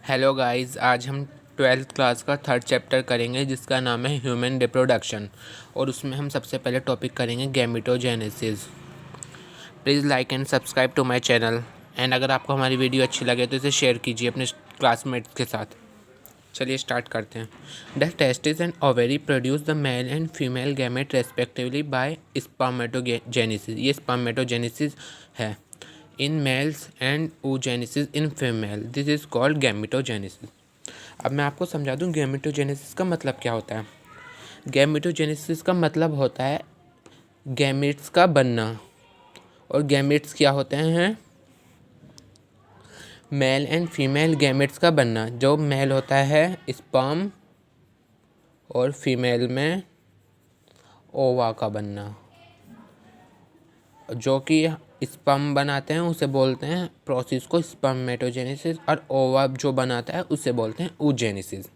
Hello guys, आज हम twelfth class का थर्ड चैप्टर करेंगे जिसका नाम है ह्यूमन रिप्रोडक्शन। और उसमें हम सबसे पहले टॉपिक करेंगे gametogenesis. Please like and subscribe to my channel. And अगर आपको हमारी वीडियो अच्छी लगे तो इसे शेयर कीजिए अपने क्लासमेट्स के साथ। चलिए स्टार्ट करते हैं। The testis and ovary produce the male and female gamete respectively by spermatogenesis. ये स्पर्मेटोजेनेसिस है in males and oogenesis in female. This is called gametogenesis. अब मैं आपको समझा दूं गैमेटोजेनेसिस का मतलब क्या होता है। गैमेटोजेनेसिस का मतलब होता है गैमेट्स का बनना। और गैमेट्स क्या होते हैं? मेल एंड फीमेल गैमेट्स का बनना। जो मेल होता है स्पर्म और फीमेल में ओवा का बनना। जो कि स्पर्म बनाते हैं उसे बोलते हैं प्रोसेस को स्पर्मेटोजेनेसिस, और ओवा जो बनाता है उसे बोलते हैं oogenesis।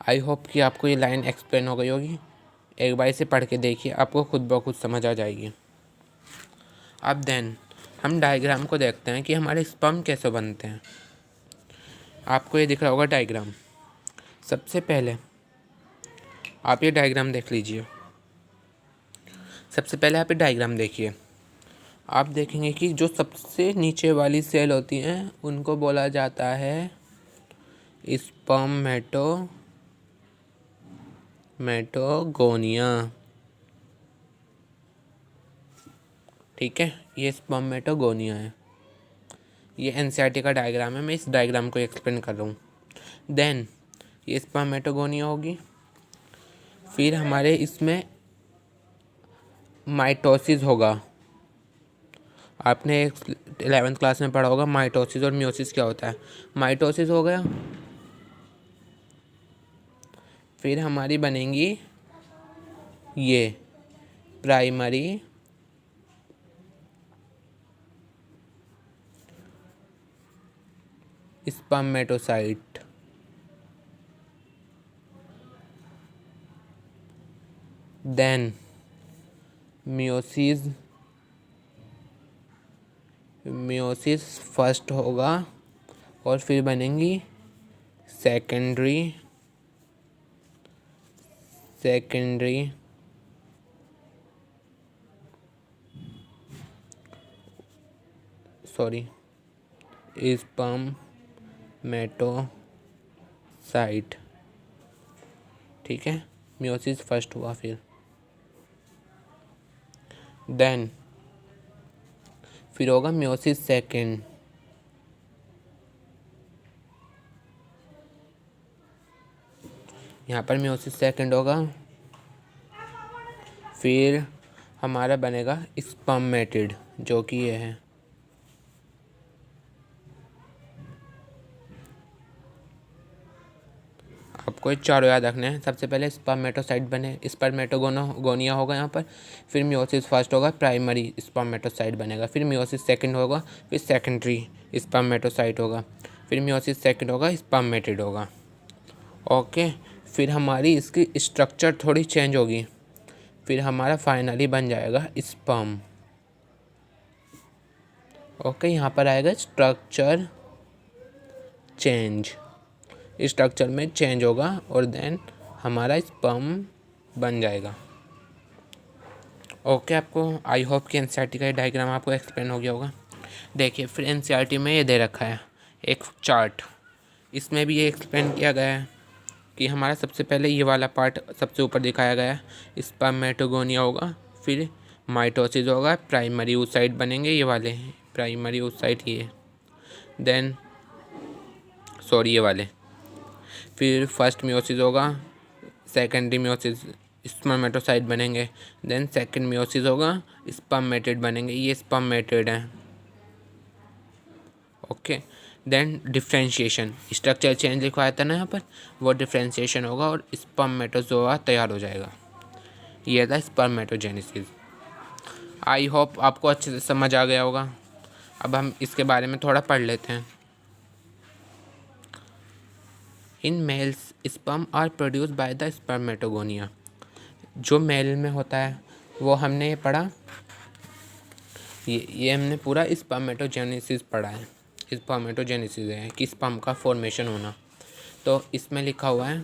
आई होप कि आपको ये लाइन एक्सप्लेन हो गई होगी। एक बार इसे पढ़ के देखिए, आपको खुद ब खुद समझ आ जाएगी। अब देन हम डायग्राम को देखते हैं कि हमारे स्पर्म कैसे बनते हैं। आपको ये दिख रहा होगा डायग्राम। सबसे पहले आप ये डायग्राम देख लीजिए। सबसे पहले आप ये डायग्राम देखिए। आप देखेंगे कि जो सबसे नीचे वाली सेल होती हैं उनको बोला जाता है स्पर्मेटोगोनिया। ठीक है, ये स्पर्मेटोगोनिया है। ये एनसीईआरटी का डायग्राम है, मैं इस डायग्राम को एक्सप्लेन कर रहा हूँ। देन ये स्पर्मेटोगोनिया होगी। फिर हमारे इसमें माइटोसिस होगा। आपने 11th क्लास में पढ़ा होगा माइटोसिस और मियोसिस क्या होता है। माइटोसिस हो गया। फिर हमारी बनेंगी ये primary spermatocyte. Then meiosis first होगा और फिर बनेंगी सेकेंडरी स्पर्मेटोसाइट। ठीक है, मियोसिस फर्स्ट हुआ। फिर होगा मियोसिस सेकेंड। यहाँ पर मियोसिस सेकेंड होगा। फिर हमारा बनेगा स्पर्मेटिड, जो कि ये है। आपको ये चारों याद रखने हैं। सबसे पहले स्पर्मेटोसाइट बने, स्पर्मेटोगोनिया होगा यहाँ पर। फिर मियोसिस फर्स्ट होगा, प्राइमरी स्पर्मेटोसाइट बनेगा। फिर मियोसिस सेकंड होगा, फिर सेकेंडरी स्पर्मेटोसाइट होगा। फिर मियोसिस सेकंड होगा, स्पर्मेटिड होगा। ओके, फिर हमारी इसकी स्ट्रक्चर थोड़ी चेंज होगी। फिर हमारा फाइनली बन जाएगा स्पर्म। ओके, यहाँ पर आएगा स्ट्रक्चर चेंज। स्ट्रक्चर में चेंज होगा और देन हमारा स्पर्म बन जाएगा। ओके, आपको आई होप कि एनसीईआरटी का ये डायग्राम आपको एक्सप्लेन हो गया होगा। देखिए, फिर एनसीईआरटी में ये दे रखा है एक चार्ट। इसमें भी ये एक्सप्लेन किया गया है कि हमारा सबसे पहले ये वाला पार्ट सबसे ऊपर दिखाया गया है, स्पर्मेटोगोनिया होगा। फिर माइटोसिस होगा, प्राइमरी oocyte बनेंगे ये वाले, प्राइमरी oocyte ये। देन ये वाले। फिर फर्स्ट मियोसिस होगा, सेकेंडरी मियोसिस स्पर्मेटोसाइट बनेंगे। देन सेकंड मियोसिस होगा, स्पर्मेटिड बनेंगे। ये स्पर्मेटिड है। Okay, then differentiation, structure change लिखवाया था ना यहाँ पर, वो डिफ्रेंशिएशन होगा और स्पर्मेटोजोआ तैयार हो जाएगा। ये था स्पर्मेटोजेनेसिस। आई होप आपको अच्छे से समझ आ गया होगा। अब हम इसके बारे में थोड़ा पढ़ लेते हैं। In males sperm are produce by the spermatogonia. जो मेल में होता है वो हमने ये पढ़ा, ये हमने पूरा स्पर्मेटोजेनेसिस पढ़ा है। स्पर्मेटोजेनेसिस है कि स्पर्म का फॉर्मेशन होना। तो इसमें लिखा हुआ है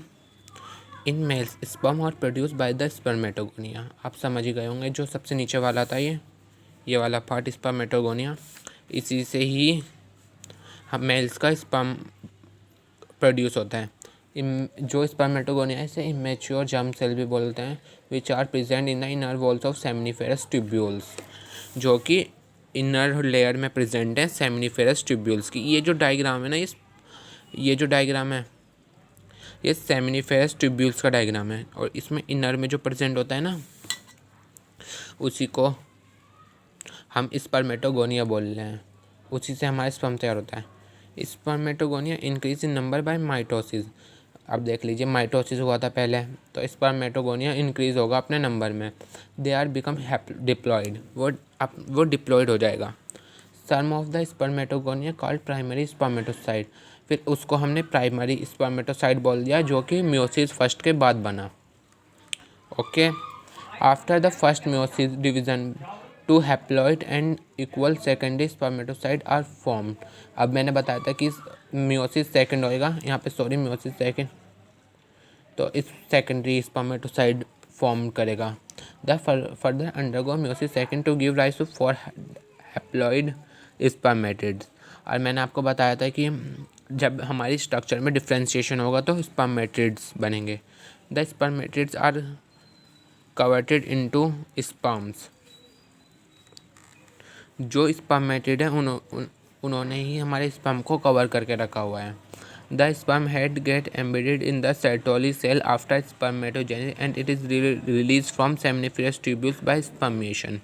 in males sperm are produce by the spermatogonia. आप समझ ही गए होंगे, जो सबसे नीचे वाला था ये वाला पार्ट स्पर्मेटोगोनिया, इसी से ही हम मेल्स का स्पर्म प्रोड्यूस होता है। जो स्पर्मेटोगोनिया है इसे इमेच्योर जर्म सेल भी बोलते हैं, which are present in the inner walls of seminiferous tubules, जो कि इनर लेयर में प्रेजेंट है सेमिनिफेरस ट्यूब्यूल्स की। ये जो डायग्राम है ना, ये जो डायग्राम है ये सेमिनिफेरस ट्यूब्यूल्स का डायग्राम है, और इसमें इनर में जो प्रेजेंट होता है ना उसी को हम स्पर्मेटोगोनिया बोल रहे हैं, उसी से हमारा स्पर्म तैयार होता है। Spermatogonia increase in number by mitosis. अब देख लीजिए, माइटोसिस हुआ था पहले, तो स्पर्मेटोगोनिया इंक्रीज होगा अपने नंबर में। दे आर बिकम डिप्लॉयड, वो डिप्लॉयड हो जाएगा। Some of the spermatogonia called primary spermatocyte, फिर उसको हमने प्राइमरी स्पर्मेटोसाइट बोल दिया, जो कि मियोसिस फर्स्ट के बाद बना। Okay, after the first meiosis division two haploid and equal secondary spermatocyte are formed. अब मैंने बताया था कि मियोसिस सेकंड होएगा, यहाँ पे सॉरी मियोसिस सेकंड, तो इस सेकेंडरी स्पर्मेटोसाइट फॉर्म करेगा। The further undergo meiosis second to give rise to 4 haploid spermatids. और मैंने आपको बताया था कि जब हमारी स्ट्रक्चर में डिफ्रेंशिएशन होगा तो स्पर्मेटिड्स बनेंगे। The spermatids are converted into sperms. जो स्पर्मेटिड है उन्होंने ही हमारे स्पर्म को कवर करके रखा हुआ है। The sperm head get embedded in the Sertoli cell after spermatogenesis and it is release from seminiferous tubules by spermiation.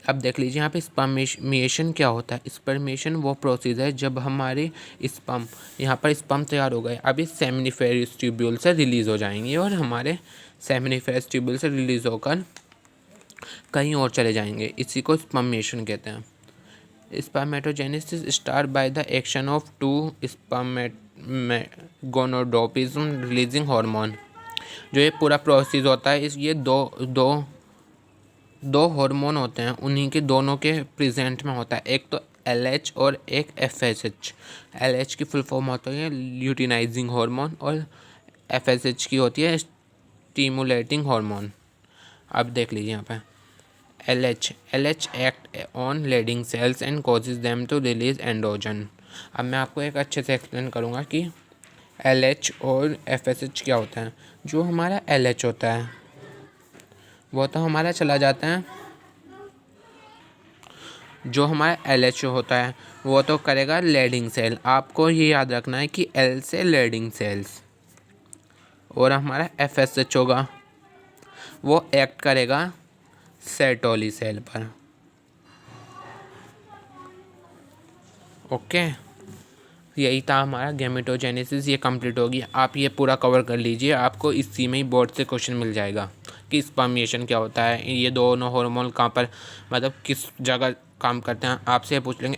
अब देख लीजिए यहाँ पे स्पर्मेशन क्या होता है। स्पर्मेशन वो प्रोसेस है जब हमारे स्पर्म, यहाँ पर स्पर्म तैयार हो गए, अब ये सेमिनिफेरस ट्यूब्यूल से रिलीज़ हो जाएंगे और हमारे सेमिनिफेरस ट्यूब्यूल से रिलीज़ होकर कहीं और चले जाएंगे। इसी को स्पर्मेशन कहते हैं। Spermatogenesis start by the action of 2 gonadotropin releasing hormone. जो ये पूरा प्रोसेस होता है, ये दो हार्मोन होते हैं, उन्हीं के दोनों के प्रेजेंट में होता है। एक तो LH और एक FSH। LH की फुल फॉर्म होती है ल्यूटिनाइजिंग हार्मोन और FSH की होती है स्टिमुलेटिंग हार्मोन। अब देख लीजिए यहाँ पे LH act on Leydig cells and causes them to release androgen. अब मैं आपको एक अच्छे से एक्सप्लेन करूँगा कि LH और FSH क्या होता है। जो हमारा LH होता है वो तो हमारा चला जाता है, जो हमारा LH होता है वो तो करेगा लेडिंग सेल। आपको ये याद रखना है कि L से लेडिंग सेल्स, और हमारा FSH होगा वो एक्ट करेगा सेटोली सेल पर। ओके, यही था हमारा गैमेटोजेनेसिस, ये कंप्लीट होगी। आप ये पूरा कवर कर लीजिए, आपको इसी में ही बोर्ड से क्वेश्चन मिल जाएगा कि स्पर्मेशन क्या होता है, ये दोनों हार्मोन कहाँ पर मतलब किस जगह काम करते हैं। आपसे पूछ लेंगे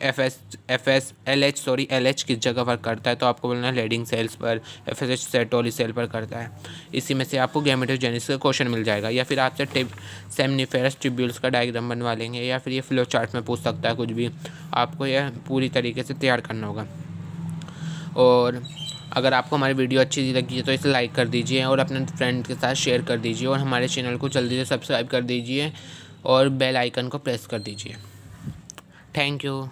LH किस जगह पर करता है, तो आपको बोलना है लेडिंग सेल्स पर, FSH सेटोली सेल पर करता है। इसी में से आपको गैमेटोजेनेसिस का क्वेश्चन मिल जाएगा, या फिर आपसे सेमिनिफेरस ट्यूब्यूल्स का डायग्राम बनवा लेंगे, या फिर ये फ्लो चार्ट में पूछ सकता है कुछ भी। आपको यह पूरी तरीके से तैयार करना होगा। और अगर आपको हमारी वीडियो अच्छी लगी है तो इसे लाइक कर दीजिए और अपने फ्रेंड के साथ शेयर कर दीजिए, और हमारे चैनल को जल्दी से सब्सक्राइब कर दीजिए और बेल आइकन को प्रेस कर दीजिए। Thank you.